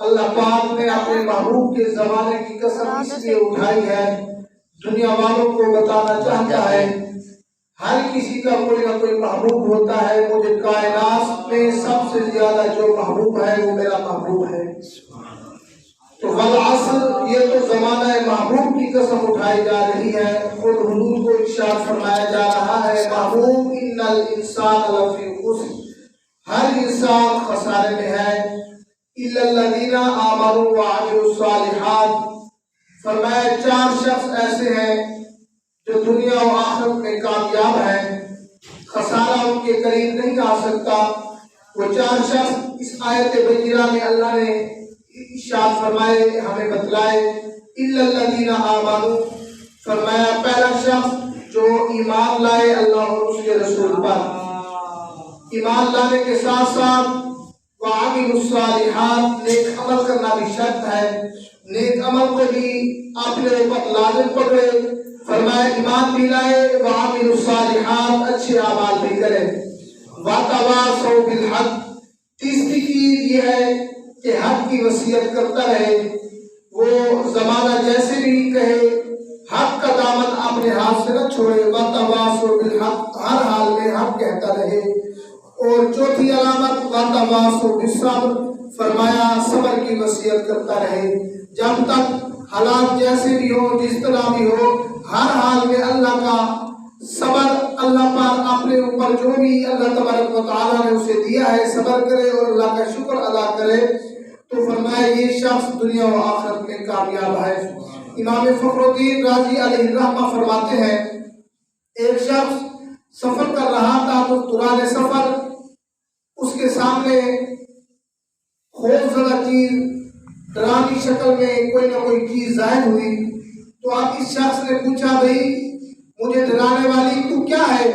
اللہ پاک نے اپنے محبوب کے زمانے کی قسم اس لیے اٹھائی ہے، دنیا والوں کو بتانا چاہتا ہے ہر کسی کا کوئی نہ کوئی محبوب ہوتا ہے، مجھے کائنات میں سب سے زیادہ جو محبوب ہے وہ میرا محبوب ہے۔ تو والعصر، یہ تو زمانہ محبوب کی قسم اٹھائی جا رہی ہے، خود حضور کو ارشاد فرمایا جا رہا ہے، محبوب ان الانسان لفی خسر، ہر انسان خسارے میں ہے، الا الذین آمنوا وعملوا الصالحات، فرمایا چار شخص ایسے ہیں جو دنیا و آخرت میں کامیاب ہیں، خسارہ ان کے قریب نہیں آ سکتا۔ وہ چار شخص اس آیت بقیرہ میں اللہ نے ارشاد فرمائے، ہمیں بتلائے، الا الذین آمنوا، فرمایا پہلا شخص جو ایمان لائے اللہ اور اس کے رسول پر، ایمان لانے کے ساتھ ساتھ وعملوا الصالحات، نیک عمل کرنا بھی شرط ہے، نیک عمل کو بھی اپنے اوپر لازم پکڑے، فرمایا ایمان بھی لائے، وعملوا الصالحات، اچھے اعمال بھی کرے، وتواصوا بالحق، تیسری چیز یہ ہے کہ حق کی وصیت کرتا رہے، وہ زمانہ جیسے بھی کہے حق کا دامن اپنے ہاتھ سے نہ چھوڑے، وتواصوا بالحق، ہر حال میں حق کہتا رہے۔ اور چوتھی علامت وتواصوا بالصبر، فرمایا صبر کی وصیت کرتا رہے، جب تک حالات جیسے بھی ہو، جس طرح بھی ہو، ہر حال میں اللہ کا صبر، اللہ پر اپنے اوپر جو بھی اللہ تبارک و تعالیٰ نے اسے دیا ہے صبر کرے اور اللہ کا شکر ادا کرے، تو فرمایا یہ شخص دنیا و آخرت میں کامیاب ہے۔ امام فخر الدین رازی علیہ الرحمہ فرماتے ہیں، ایک شخص سفر کر رہا تھا تو دوران سفر اس کے سامنے خوف زدہ چیز، ڈرانی شکل میں کوئی نہ کوئی چیز ظاہر ہوئی، تو اب اس شخص نے پوچھا، بھئی مجھے ڈرانے والی تو کیا ہے؟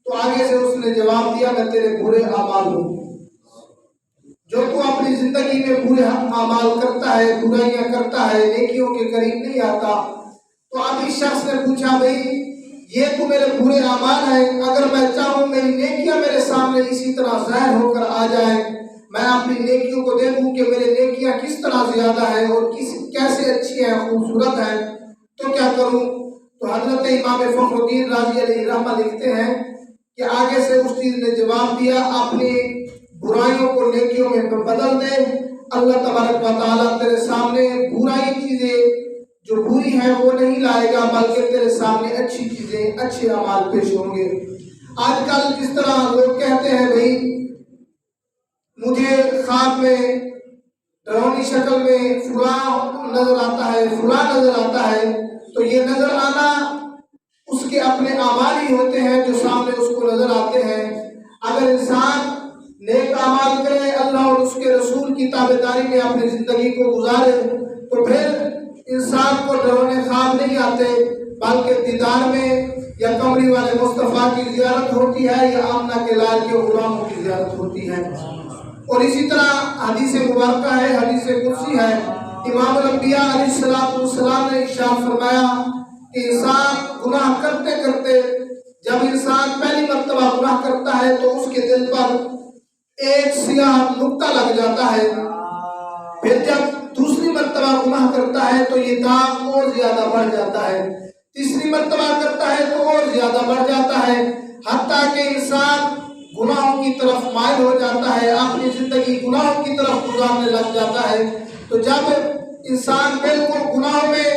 تو آگے سے اس نے جواب دیا، میں تیرے برے اعمال ہوں، جو تو اپنی زندگی میں برے اعمال کرتا ہے، برائیاں کرتا ہے، نیکیوں کے قریب نہیں آتا۔ تو اب اس شخص نے پوچھا، بھئی یہ تو میرے برے اعمال ہیں، اگر میں چاہوں میری نیکیاں میرے سامنے اسی طرح ظاہر ہو کر آ جائیں، میں اپنی نیکیوں کو دیکھوں کہ میرے نیکیاں کس طرح زیادہ ہیں اور کیسے اچھی ہیں، خوبصورت ہیں، تو کیا کروں؟ تو حضرت امام فخر الدین رازی علیہ الرحمہ لکھتے ہیں کہ آگے سے اس چیز نے جواب دیا، اپنی برائیوں کو نیکیوں میں بدل دے، اللہ تبارک و تعالیٰ تیرے سامنے برائی چیزیں جو بری ہیں وہ نہیں لائے گا، بلکہ تیرے سامنے اچھی چیزیں، اچھے اعمال پیش ہوں گے۔ آج کل جس طرح لوگ کہتے ہیں، بھئی مجھے خواب میں ڈراؤنی شکل میں فلاں نظر آتا ہے، فلاں نظر آتا ہے، تو یہ نظر آنا اس کے اپنے اعمال ہی ہوتے ہیں جو سامنے اس کو نظر آتے ہیں۔ اگر انسان نیک اعمال کرے، اللہ اور اس کے رسول کی تابعداری میں اپنی زندگی کو گزارے، تو پھر انسان کو ڈراؤنے خواب نہیں آتے، بلکہ دیدار میں یا قمری والے مصطفیٰ کی زیارت ہوتی ہے یا آمنہ کے لال کے غلاموں کی زیارت ہوتی ہے۔ اور اسی طرح حدیث مبارکہ ہے، حدیث قدسی ہے، امام الانبیاء علیہ السلام نے ارشاد فرمایا کہ انسان گناہ کرتے کرتے، جب انسان پہلی مرتبہ گناہ کرتا ہے تو اس کے دل پر ایک سیاہ نقطہ لگ جاتا ہے، پھر جب دوسری مرتبہ گناہ کرتا ہے تو یہ داغ اور زیادہ بڑھ جاتا ہے، تیسری مرتبہ کرتا ہے تو اور زیادہ بڑھ جاتا ہے، حتیٰ کہ انسان گناہوں کی طرف مائل ہو جاتا ہے، اپنی زندگی گناہوں کی طرف گزارنے لگ جاتا ہے۔ تو جب انسان بالکل گناہوں میں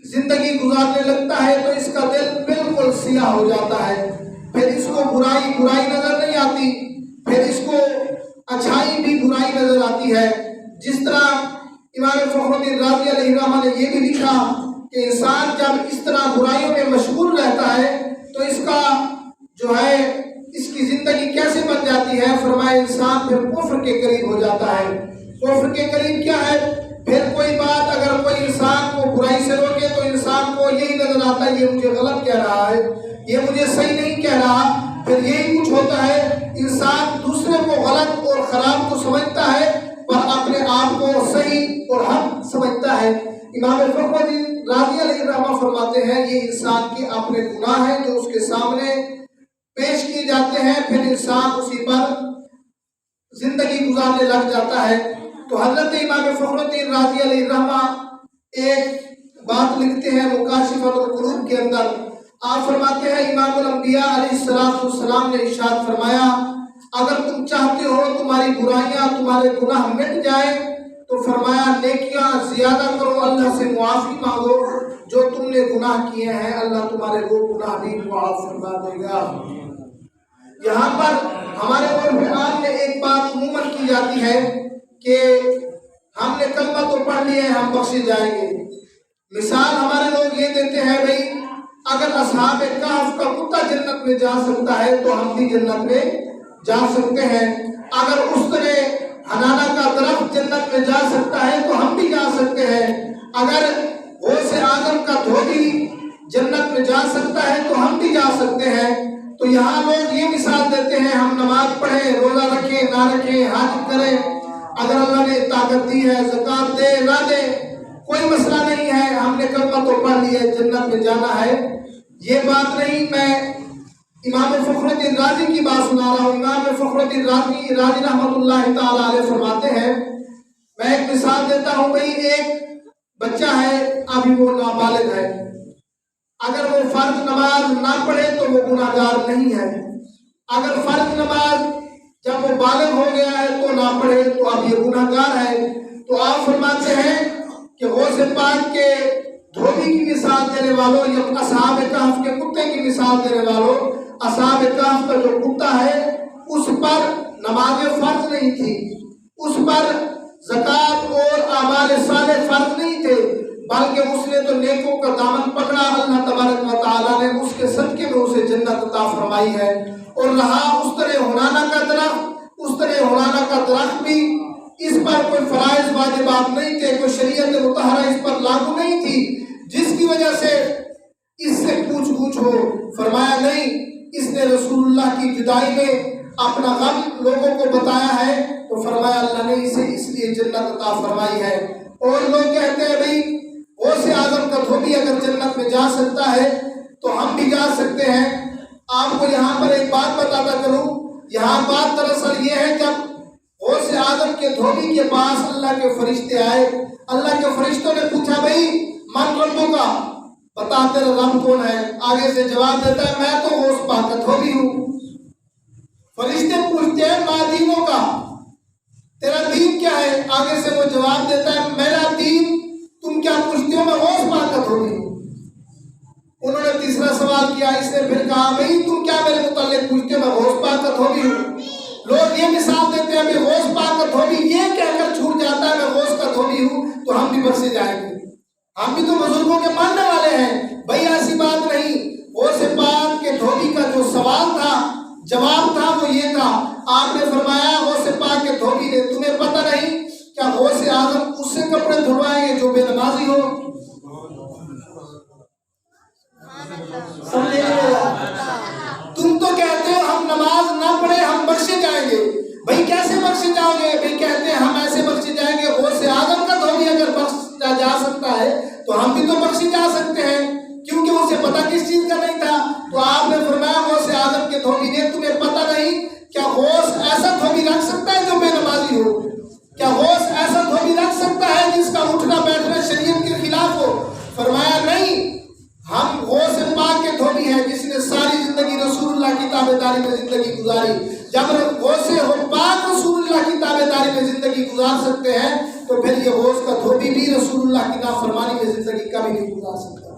زندگی گزارنے لگتا ہے تو اس کا دل بالکل سیاہ ہو جاتا ہے، پھر اس کو برائی نظر نہیں آتی، پھر اس کو اچھائی بھی برائی نظر آتی ہے۔ جس طرح امام فخر الدین رازی علیہ الرحمہ نے یہ بھی لکھا کہ انسان جب اس طرح برائیوں میں مشغول رہتا ہے تو اس کا جو ہے اس کی زندگی کیسے بن جاتی ہے، فرمایا انسان پھر کفر کے قریب ہو جاتا ہے۔ کفر کے قریب کیا ہے؟ پھر کوئی بات اگر کوئی انسان کو برائی سے روکے تو انسان کو یہی نظر آتا ہے یہ مجھے غلط کہہ رہا ہے، یہ مجھے صحیح نہیں کہہ رہا، پھر یہی کچھ ہوتا ہے، انسان دوسرے کو غلط اور خراب تو سمجھتا ہے پر اپنے آپ کو صحیح اور حق سمجھتا ہے۔ امام فخر الدین رازی علیہ الرحمہ فرماتے ہیں یہ انسان کے اپنے گناہ ہیں جو اس کے سامنے پیش کیے جاتے ہیں، پھر انسان اسی پر जिंदगी गुजारने लग जाता है। तो हजरत इमाम फखरुद्दीन राजी अलैहि रहमा एक बात लिखते हैं मुकाशिफतुल कुरूब के अंदर। आप फरमाते हैं इमामुल अंबिया अलैहिस्सलातु वस्सलाम ने इरशाद फरमाया, अगर तुम चाहते हो तुम्हारी बुराइयां तुम्हारे गुनाह मिट जाए तो फरमाया नेकियां ज्यादा करो, अल्लाह से मुआफी मांगो, जो तुमने गुनाह किए हैं अल्लाह तुम्हारे वो गुनाह भी मुआफ फरमा देगा। यहाँ पर हमारे उलमा में एक बात उमूमन की जाती है कि हमने कलमा तो पढ़ लिया है हम बख्शे जाएंगे। मिसाल हमारे लोग ये देते हैं, भाई अगर असहाब कहफ का कुत्ता जन्नत में जा सकता है तो हम भी जन्नत में जा सकते हैं। अगर उस तरह हनाना का दरख्त जन्नत में जा सकता है तो हम भी जा सकते हैं। अगर गौसे आजम का धोबी जन्नत में जा सकता है तो हम भी जा सकते हैं। तो यहाँ लोग ये मिसाल देते हैं, हम नमाज पढ़ें, रोजा रखें ना रखें, हज करें, अगर अल्लाह ने ताकत दी है ज़कात दे ना दे कोई मसला नहीं है, हमने कलमा तो पढ़ लिया है जन्नत में जाना है। ये बात नहीं, मैं इमाम फखरुद्दीन राजी की बात सुना रहा हूँ। इमाम फखरुद्दीन राजी रहमतुल्लाहि ताला अलैह फरमाते हैं, मैं एक मिसाल देता हूँ, भाई एक बच्चा है अभी वो नाबालिग है, अगर वो फर्ज नमाज ना पढ़े तो वो गुनाहगार नहीं है। अगर फर्ज नमाज जब वो बालिग हो गया है तो ना पढ़े तो अब ये गुनाहगार है। तो आप फरमाते हैं कि गौसे पाक के धोबी की मिसाल देने वालों या असहाब कहफ के कुत्ते की मिसाल देने वालों, असहाब कहफ का जो कुत्ता है उस पर नमाज फर्ज नहीं थी, उस पर ज़कात और आमाल साले फर्ज नहीं थे, बल्कि उसने तो नेकों का दामन पकड़ा, अल्लाह तबारक व तआला ने उसके सदके में उसे जन्नत अता फरमाई है। और रहा उस तरह हुनाना का दरख्त, उस तरह हुनाना का दरख्त भी इस पर कोई फराइज वाजिबात नहीं थे, कोई शरीयत मुतहरा इस पर लागू नहीं थी जिसकी वजह से इससे पूछ हो। फरमाया नहीं, इसने रसूलुल्लाह की जुदाई में अपना गम लोगों को बताया है तो फरमाया अल्लाह ने इसे इसलिए जन्नत अता फरमाई है। और लोग कहते हैं भाई गौसे आजम का धोबी अगर जन्नत में जा सकता है तो हम भी जा सकते हैं। आपको यहाँ पर एक बात बताता चलूं, यहाँ बात दरअसल ये है, जब गौसे आजम के धोबी के पास अल्लाह के फरिश्ते आए, अल्लाह के फरिश्तों ने पूछा, भाई मन रब्बुका, बता तेरा रब कौन है? आगे से जवाब देता है, मैं तो गौस पाक का धोबी हूँ। फरिश्ते पूछते हैं मा दीनों का, तेरा दीन क्या है? आगे से वो जवाब देता है, मेरा दीन तुम क्या पूछते हो, मैं गौस पाक का धोबी हूँ। उन्होंने तीसरा सवाल किया, इसने फिर कहा, भाई तुम क्या मेरे मुताल्लिक पूछते हो, मैं गौस पाक का धोबी हूँ। लोग ये मिसाल देते हैं, गौस पाक का धोबी ये कहकर छूट जाता है मैं गौस का धोबी हूँ तो हम भी बख्शे जाएंगे, हम भी तो बुजुर्गों के मानने वाले हैं। भाई ऐसी बात नहीं। गौसे पाक के धोबी का जो सवाल था, जवाब था, वो ये था, आपने फरमाया गौसे पाक के धोबी ने, तुम्हें पता नहीं क्या गौसे आजम उससे कपड़े धुलवाएंगे जो बेनमाजी हो? तुम तो कहते हो हम नमाज ना पढ़े हम बख्शे जाएंगे। भाई कैसे बख्शे जाओगे? भाई कहते हैं हम ऐसे बख्शे जाएंगे, गौसे आजम का धोबी अगर बख्शा जा सकता है तो हम भी तो बख्शे जा सकते हैं, क्योंकि उसे पता किस चीज का नहीं था। तो आपने फरमाया गौसे आजम के धोबी ने, तुम्हें पता नहीं क्या गौस ऐसा धोबी रख सकता है जो बेनमाजी हो? क्या गौस ऐसा धोबी रख सकता है जिसका उठना बैठना शरीयत के खिलाफ हो? फरमाया नहीं, हम गौसे पाक के धोबी हैं जिसने सारी जिंदगी रसूलुल्लाह की ताबेदारी में जिंदगी गुजारी। जब गौसे हो पाक रसूलुल्लाह की ताबेदारी में जिंदगी गुजार सकते हैं तो फिर ये गौस का धोबी भी रसूलुल्लाह की नाफरमानी में जिंदगी कभी नहीं गुजार सकता।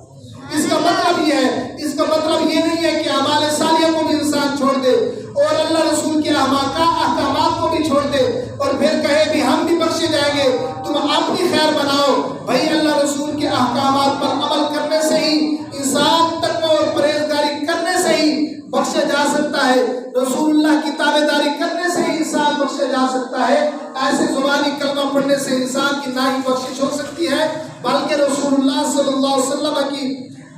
इसका मतलब ये है, इसका मतलब ये नहीं है कि अमाल सालिया को भी इंसान छोड़ दे और अल्लाह रसूल के अहकामात को भी छोड़ दे और फिर कहे भी हम भी बख्शे जाएंगे, तुम अपनी खैर बनाओ। भाई अल्लाह रसूल के अहकामात पर अमल करने से ही इंसान तकवा और परहेजगारी करने से ही बख्शा जा सकता है, रसूलुल्लाह की ताबेदारी करने से ही इंसान बख्शा जा सकता है। ऐसे जुबानी कलमा पढ़ने से इंसान की ना ही बख्शिश हो सकती है, बल्कि रसूलुल्लाह सल्लल्लाहु अलैहि वसल्लम की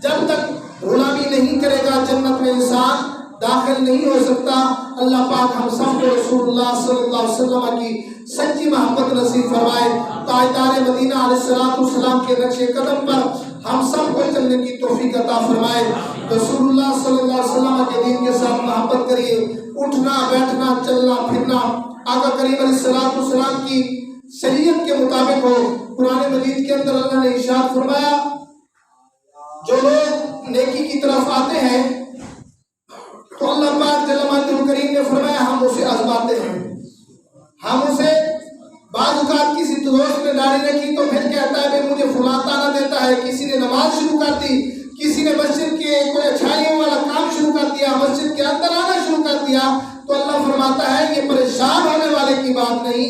जब तक गुलामी नहीं करेगा जन्नत में इंसान दाखिल नहीं हो सकता। अल्लाह पाक हम सब को रसूलुल्लाह सल्लल्लाहु अलैहि वसल्लम की सच्ची मोहब्बत नसीब फरमाए। ताजदार मदीना अलैहिस्सलातु वस्सलाम के नक्शे कदम पर हम सब को चलने की तौफीक अता फरमाए। रसूलुल्लाह सल्लल्लाहु अलैहि वसल्लम के दीन के साथ मोहब्बत करिए। उठना बैठना चलना फिरना आका करीम अलैहिस्सलाम की शरीयत के मुताबिक हो। कुरान मजीद के अंदर अल्लाह ने इरशाद फरमाया, जो लोग नेकी की तरफ आते हैं तो अल्लाह पाक जल्ल करीम ने फरमाया हम उसे आजमाते हैं। हम उसे बाज़ औक़ात किसी दोस्त ने दाढ़ी रखी तो फिर कहता है भाई मुझे फलां ताना देता है। किसी ने नमाज शुरू कर दी, किसी ने मस्जिद के कोई अच्छाइयों वाला काम शुरू कर दिया, मस्जिद के अंदर आना शुरू कर दिया, तो अल्लाह फरमाता है ये परेशान होने वाले की बात नहीं,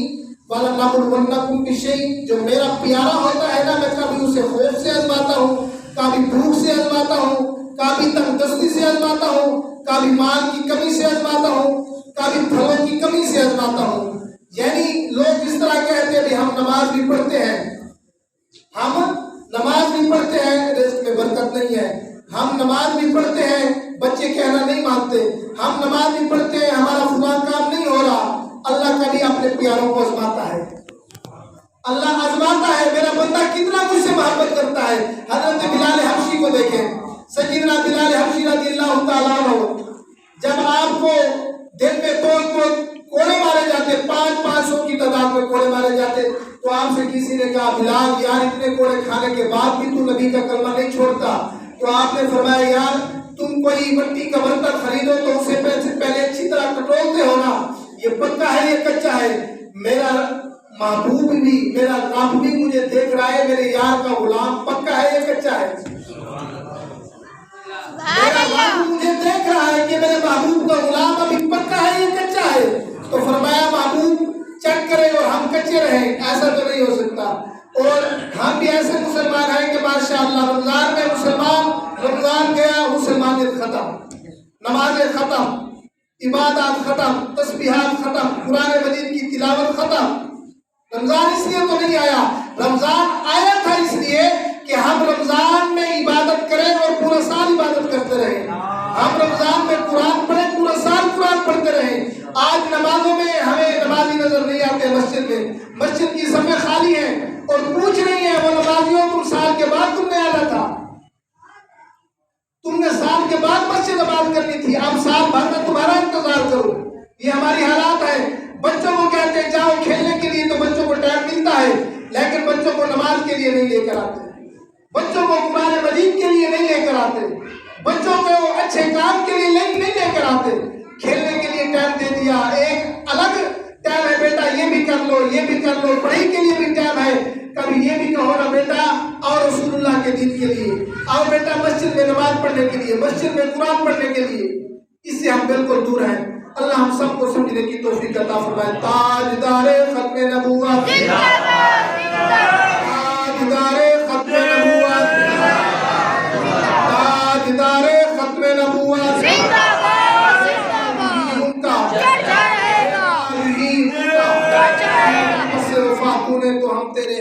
वाला नबलुवन्नकुम बिशैइन, जो मेरा प्यारा होता है ना मैं कभी उसे खौफ से आजमाता हूँ, कभी भूख से आजमाता हूँ, कभी तंगदस्ती से आजमाता हूँ, कभी माल की कमी से आजमाता हूँ, कभी फलों की कमी से आजमाता हूँ। यानी लोग इस तरह कहते हैं हम नमाज भी पढ़ते हैं, हम नमाज भी पढ़ते हैं, रिज़्क़ में बरकत नहीं है। हम नमाज भी पढ़ते हैं, बच्चे कहना नहीं मानते। हम नमाज भी पढ़ते हैं, हमारा फलां काम नहीं हो रहा। अल्लाह कभी अपने प्यारों को आजमाता है, अल्लाह आजमाता है मेरा बंदा कितना मुझसे मोहब्बत करता है। हज़रत बिलाल हबशी को देखें, सय्यदना बिलाल हबशी रज़ियल्लाहु ताला अन्हु, जब आपको दिन में दो कोड़े मारे जाते, 500 की तादाद में कोड़े मारे जाते, तो आपसे किसी ने कहा बिलाल यार इतने कोड़े खाने के बाद भी तू नबी का कलमा नहीं छोड़ता। तो आपने फरमाया यार तुम कोई मिट्टी का बर्तन खरीदो तो उसे पहले अच्छी तरह टटोलते हो ना, ये पक्का है ये कच्चा है। मेरा महबूब भी, मेरा रब भी मुझे देख रहा है, मेरे यार का गुलाम पक्का है ये कच्चा है। मेरा महबूब मुझे देख रहा है कि मेरे महबूब का गुलाम अभी पक्का है ये कच्चा है। तो फरमाया महबूब चेक करें और हम कच्चे रहें, ऐसा तो नहीं हो सकता। और हम भी ऐसे मुसलमान हैं कि माशाअल्लाह रमजान में मुसलमान, रमजान गया मुसलमानियत खत्म, नमाजें खत्म, इबादत खत्म, तस्बीहात खत्म, कुरान मजीद की तिलावत खत्म। रमजान इसलिए तो नहीं आया, रमजान आया था इसलिए कि हम रमजान में इबादत करें और पूरा साल इबादत करते रहें। हम रमजान में कुरान पढ़ें, पूरा साल कुरान पढ़ते रहें। आज नमाजों में हमें नमाजी नजर नहीं आते, मस्जिद में मस्जिद की सफ़ें खाली हैं और पूछ रही हैं वो नमाजियों तुम साल के बाद तुमने आना था, तुमने साल के बाद मस्जिद आबाद करनी थी, अब साल भर में तुम्हारा इंतजार करो। ये हमारी हालात है। बच्चों को कहते हैं जाओ खेलने के लिए, तो बच्चों को टाइम मिलता है, लेकिन बच्चों को नमाज के लिए नहीं लेकर आते, बच्चों को कुरान मजीद के लिए नहीं लेकर आते, बच्चों को अच्छे काम के लिए नहीं लेकर आते। खेलने के लिए टाइम दे दिया, एक अलग टाइम है बेटा ये भी कर लो, ये भी कर लो, पढ़ाई के लिए भी टाइम है। कभी ये भी कहो ना बेटा और रसूलुल्लाह के दीन के लिए आओ बेटा मस्जिद में नमाज पढ़ने के लिए, मस्जिद में कुरान पढ़ने के लिए। इससे हम बिल्कुल दूर हैं। अल्लाह हम सबको समझने की तौफीक अता फरमाए। ताजदारे खत्मे नबूवत, ताजदारे खत्मे नबूवत, ताजदारे खत्मे नबूवत तो हम तेरे